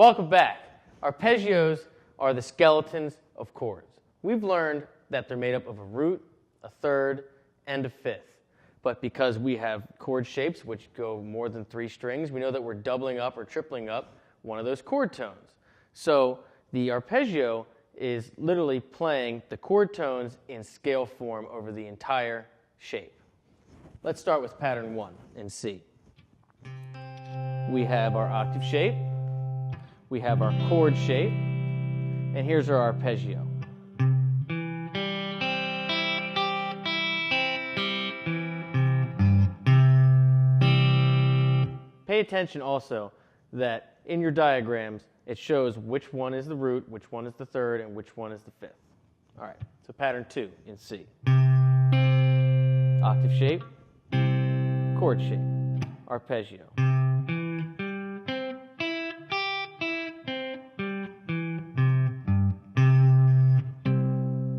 Welcome back. Arpeggios are the skeletons of chords. We've learned that they're made up of a root, a third, and a fifth. But because we have chord shapes which go more than 3 strings, we know that we're doubling up or tripling up one of those chord tones. So the arpeggio is literally playing the chord tones in scale form over the entire shape. Let's start with pattern 1 in C. We have our octave shape, we have our chord shape, and here's our arpeggio. Pay attention also that in your diagrams it shows which one is the root, which one is the third, and which one is the fifth. All right, so pattern 2 in C. Octave shape, chord shape, arpeggio.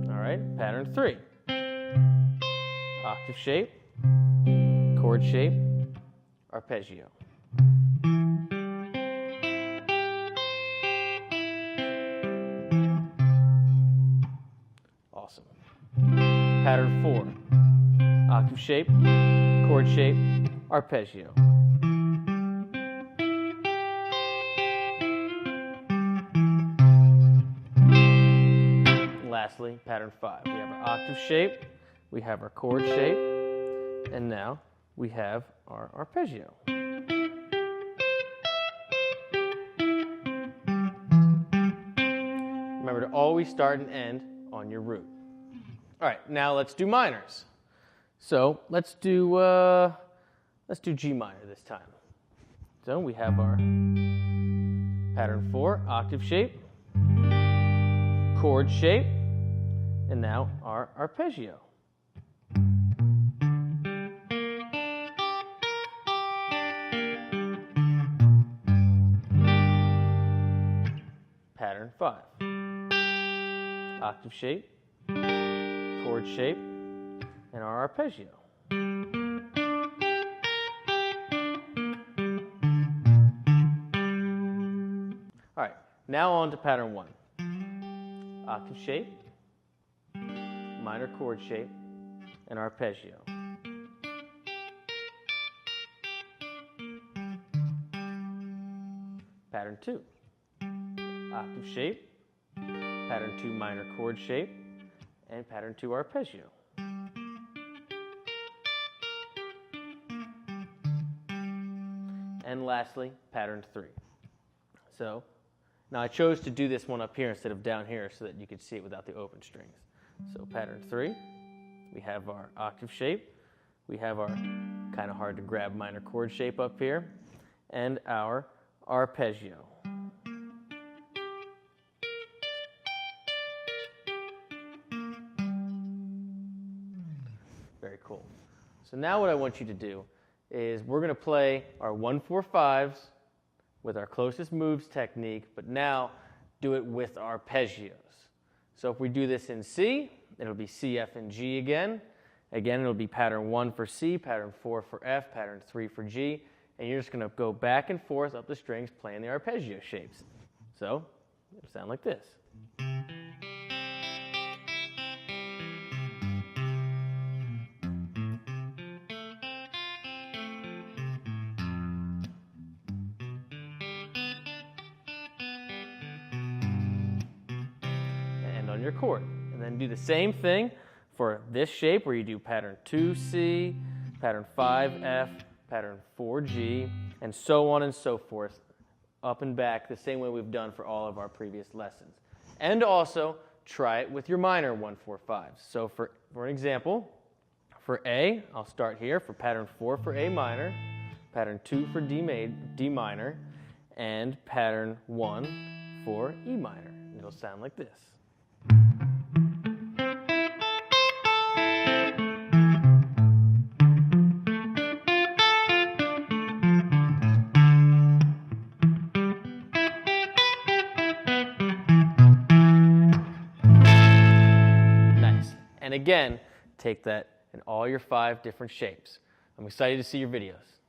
All right, pattern 3. Octave shape, chord shape, arpeggio. Awesome. Pattern 4. Octave shape, chord shape, arpeggio. Lastly, pattern 5. We have our octave shape, we have our chord shape, and now we have our arpeggio. Remember to always start and end on your root. All right, now let's do minors. So let's do G minor this time. So we have our pattern 4, octave shape, chord shape, and now our arpeggio. Pattern 5. Octave shape, chord shape, and our arpeggio. All right, now on to pattern 1. Octave shape, minor chord shape, and arpeggio. Pattern 2. Octave shape, pattern 2 minor chord shape, and pattern 2 arpeggio. And lastly, pattern 3. So now I chose to do this one up here instead of down here so that you could see it without the open strings. So pattern 3, we have our octave shape, we have our kind of hard to grab minor chord shape up here, and our arpeggio. Very cool. So now what I want you to do is we're going to play our 1-4-5s with our closest moves technique, but now do it with arpeggios. So if we do this in C, it'll be C, F, and G again. Again, it'll be pattern 1 for C, pattern 4 for F, pattern 3 for G, and you're just going to go back and forth up the strings playing the arpeggio shapes. So it'll sound like this. On your chord, and then do the same thing for this shape where you do pattern 2C, pattern 5F, pattern 4G, and so on and so forth, up and back the same way we've done for all of our previous lessons. And also try it with your minor 1-4-5s. So for an example, for A, I'll start here for pattern 4 for A minor, pattern 2 for D minor, and pattern 1 for E minor. And it'll sound like this. And again, take that in all your 5 different shapes. I'm excited to see your videos.